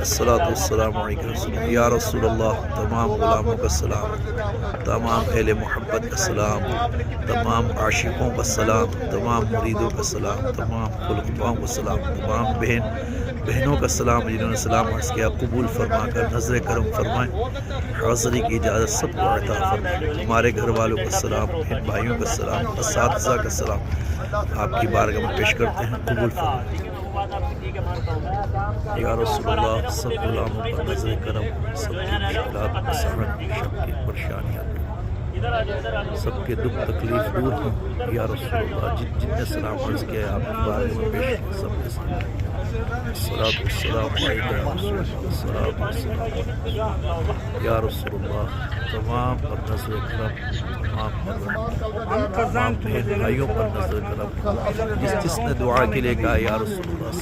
الصلاۃ والسلام علیکم یا رسول اللہ. تمام غلاموں کا سلام، تمام اہل محبت کا سلام، تمام عاشقوں کا سلام، تمام مریدوں کا سلام، تمام خلفاؤں کا سلام، تمام بہنوں کا سلام جنہوں نے سلام عرض کیا. قبول فرما کر نظر کرم فرمائیں، حاضری کی اجازت سب کو عطا فرمائیں. ہمارے گھر والوں کا سلام، بہن بھائیوں کا سلام، اساتذہ کا سلام آپ کی بارگاہ میں پیش کرتے ہیں. قبول فرمائیں یا رسول اللہ. سب غلاموں پر نظر کرم، سب کی مشکلات آسان، سب کی پریشانیاں، سب کے دکھ تکلیف دور ہوں یا رسول اللہ. جن نے سلام عرض کیا ہے آپ کی بارگاہ میں پیش کریں سب کے سلام. الصلاۃ والسلام علیکم یا رسول اللہ. تمام پر نظر کرم، تمام بہن بھائیوں پر نظر کرم. جس نے دعا کے لیے کہا یا رسول اللہ